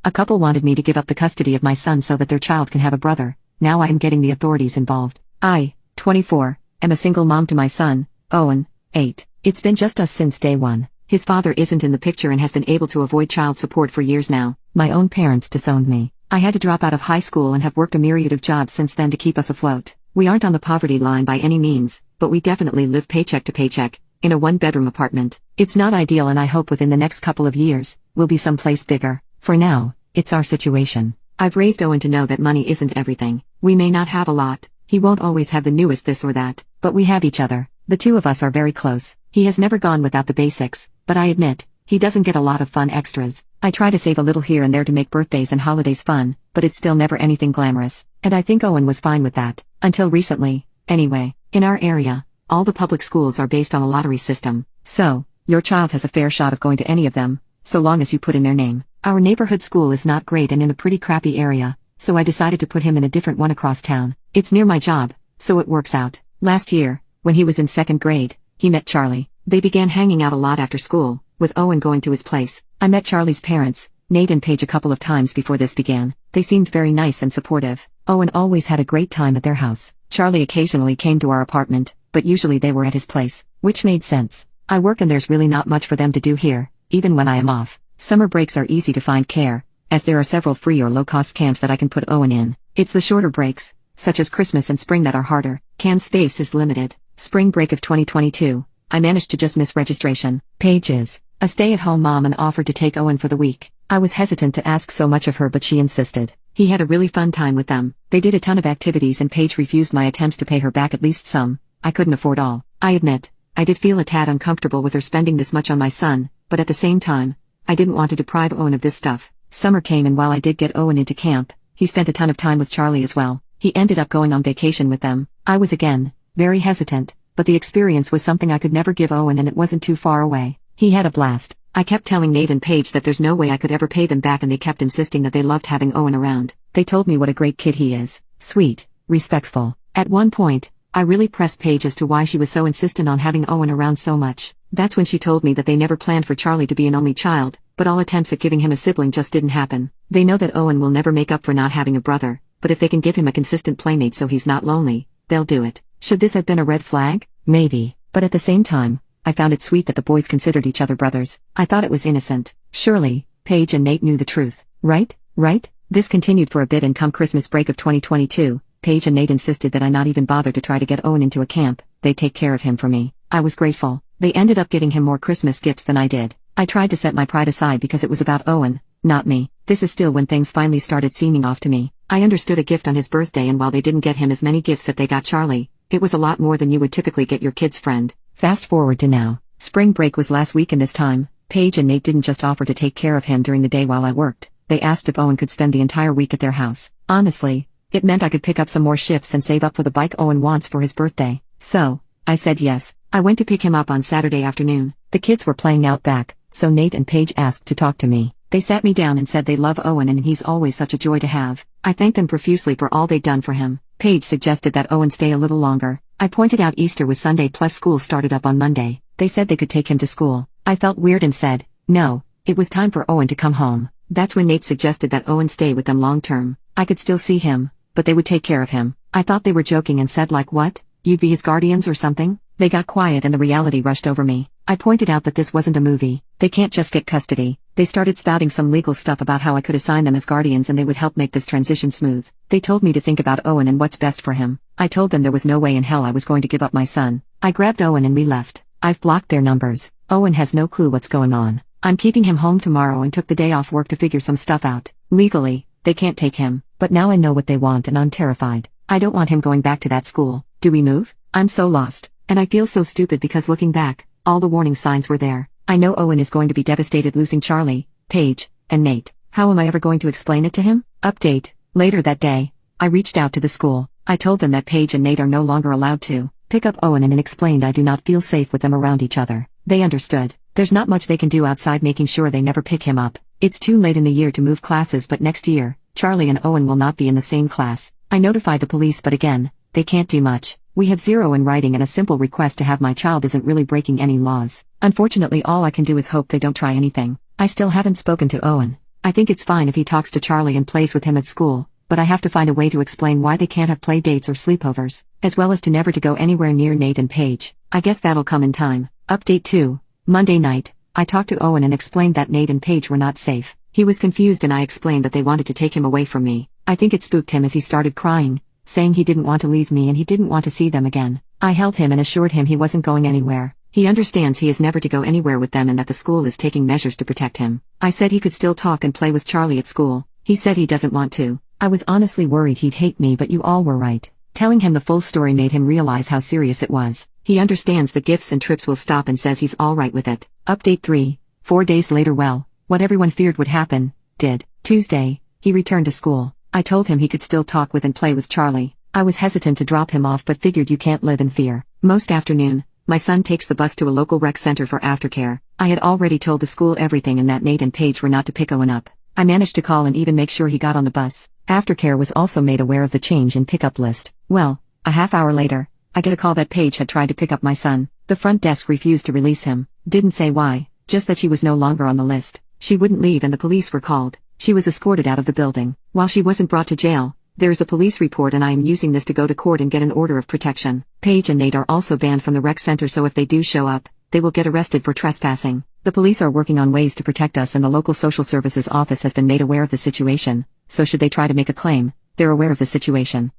A couple wanted me to give up the custody of my son so that their child can have a brother. Now I am getting the authorities involved. I, 24, am a single mom to my son, Owen, 8. It's been just us since day one. His father isn't in the picture and has been able to avoid child support for years now. My own parents disowned me. I had to drop out of high school and have worked a myriad of jobs since then to keep us afloat. We aren't on the poverty line by any means, but we definitely live paycheck to paycheck, in a one-bedroom apartment. It's not ideal and I hope within the next couple of years, we'll be someplace bigger. For now, it's our situation. I've raised Owen to know that money isn't everything. We may not have a lot, he won't always have the newest this or that, but we have each other. The two of us are very close. He has never gone without the basics, but I admit, he doesn't get a lot of fun extras. I try to save a little here and there to make birthdays and holidays fun, but it's still never anything glamorous, and I think Owen was fine with that. Until recently, anyway. In our area, all the public schools are based on a lottery system, so, your child has a fair shot of going to any of them, so long as you put in their name. Our neighborhood school is not great and in a pretty crappy area, so I decided to put him in a different one across town. It's near my job, so it works out. Last year, when he was in 2nd grade, he met Charlie. They began hanging out a lot after school, with Owen going to his place. I met Charlie's parents, Nate and Paige, a couple of times before this began. They seemed very nice and supportive. Owen always had a great time at their house. Charlie occasionally came to our apartment, but usually they were at his place, which made sense. I work and there's really not much for them to do here, even when I am off. Summer breaks are easy to find care, as there are several free or low-cost camps that I can put Owen in. It's the shorter breaks, such as Christmas and spring, that are harder. Camp space is limited. Spring break of 2022, I managed to just miss registration. Paige is a stay-at-home mom and offered to take Owen for the week. I was hesitant to ask so much of her, but she insisted. He had a really fun time with them. They did a ton of activities and Paige refused my attempts to pay her back at least some. I couldn't afford all. I admit, I did feel a tad uncomfortable with her spending this much on my son, but at the same time, I didn't want to deprive Owen of this stuff. Summer came and while I did get Owen into camp, he spent a ton of time with Charlie as well. He ended up going on vacation with them. I was again very hesitant, but the experience was something I could never give Owen and it wasn't too far away. He had a blast. I kept telling Nate and Paige that there's no way I could ever pay them back and they kept insisting that they loved having Owen around. They told me what a great kid he is. Sweet, respectful. At one point, I really pressed Paige as to why she was so insistent on having Owen around so much. That's when she told me that they never planned for Charlie to be an only child, but all attempts at giving him a sibling just didn't happen. They know that Owen will never make up for not having a brother, but if they can give him a consistent playmate so he's not lonely, they'll do it. Should this have been a red flag? Maybe, but at the same time, I found it sweet that the boys considered each other brothers. I thought it was innocent. Surely, Paige and Nate knew the truth, right? Right? This continued for a bit and come Christmas break of 2022, Paige and Nate insisted that I not even bother to try to get Owen into a camp. They'd take care of him for me. I was grateful. They ended up getting him more Christmas gifts than I did. I tried to set my pride aside because it was about Owen, not me. This is still when things finally started seeming off to me. I understood a gift on his birthday, and while they didn't get him as many gifts that they got Charlie, it was a lot more than you would typically get your kid's friend. Fast forward to now. Spring break was last week and this time, Paige and Nate didn't just offer to take care of him during the day while I worked. They asked if Owen could spend the entire week at their house. Honestly, it meant I could pick up some more shifts and save up for the bike Owen wants for his birthday. So, I said yes. I went to pick him up on Saturday afternoon. The kids were playing out back, so Nate and Paige asked to talk to me. They sat me down and said they love Owen and he's always such a joy to have. I thanked them profusely for all they'd done for him. Paige suggested that Owen stay a little longer. I pointed out Easter was Sunday plus school started up on Monday. They said they could take him to school. I felt weird and said, no, it was time for Owen to come home. That's when Nate suggested that Owen stay with them long term. I could still see him, but they would take care of him. I thought they were joking and said, like, what? You'd be his guardians or something? They got quiet and the reality rushed over me. I pointed out that this wasn't a movie. They can't just get custody. They started spouting some legal stuff about how I could assign them as guardians and they would help make this transition smooth. They told me to think about Owen and what's best for him. I told them there was no way in hell I was going to give up my son. I grabbed Owen and we left. I've blocked their numbers. Owen has no clue what's going on. I'm keeping him home tomorrow and took the day off work to figure some stuff out. Legally, they can't take him, but now I know what they want and I'm terrified. I don't want him going back to that school. Do we move? I'm so lost, and I feel so stupid because looking back, all the warning signs were there. I know Owen is going to be devastated losing Charlie, Paige, and Nate. How am I ever going to explain it to him? Update. Later that day, I reached out to the school. I told them that Paige and Nate are no longer allowed to pick up Owen and explained I do not feel safe with them around each other. They understood. There's not much they can do outside making sure they never pick him up. It's too late in the year to move classes, but next year, Charlie and Owen will not be in the same class. I notified the police, but again, they can't do much. We have zero in writing and a simple request to have my child isn't really breaking any laws. Unfortunately, all I can do is hope they don't try anything. I still haven't spoken to Owen. I think it's fine if he talks to Charlie and plays with him at school, but I have to find a way to explain why they can't have play dates or sleepovers, as well as to never to go anywhere near Nate and Paige. I guess that'll come in time. Update 2. Monday night, I talked to Owen and explained that Nate and Paige were not safe. He was confused and I explained that they wanted to take him away from me. I think it spooked him as he started crying, saying he didn't want to leave me and he didn't want to see them again. I held him and assured him he wasn't going anywhere. He understands he is never to go anywhere with them and that the school is taking measures to protect him. I said he could still talk and play with Charlie at school. He said he doesn't want to. I was honestly worried he'd hate me, but you all were right. Telling him the full story made him realize how serious it was. He understands the gifts and trips will stop and says he's alright with it. Update 3. 4 days later. Well, what everyone feared would happen, did. Tuesday, he returned to school. I told him he could still talk with and play with Charlie. I was hesitant to drop him off but figured you can't live in fear. Most afternoon, my son takes the bus to a local rec center for aftercare. I had already told the school everything and that Nate and Paige were not to pick Owen up. I managed to call and even make sure he got on the bus. Aftercare was also made aware of the change in pickup list. Well, a half hour later, I get a call that Paige had tried to pick up my son. The front desk refused to release him. Didn't say why, just that she was no longer on the list. She wouldn't leave and the police were called. She was escorted out of the building. While she wasn't brought to jail, there is a police report and I am using this to go to court and get an order of protection. Paige and Nate are also banned from the rec center, so if they do show up, they will get arrested for trespassing. The police are working on ways to protect us and the local social services office has been made aware of the situation, so should they try to make a claim, they're aware of the situation.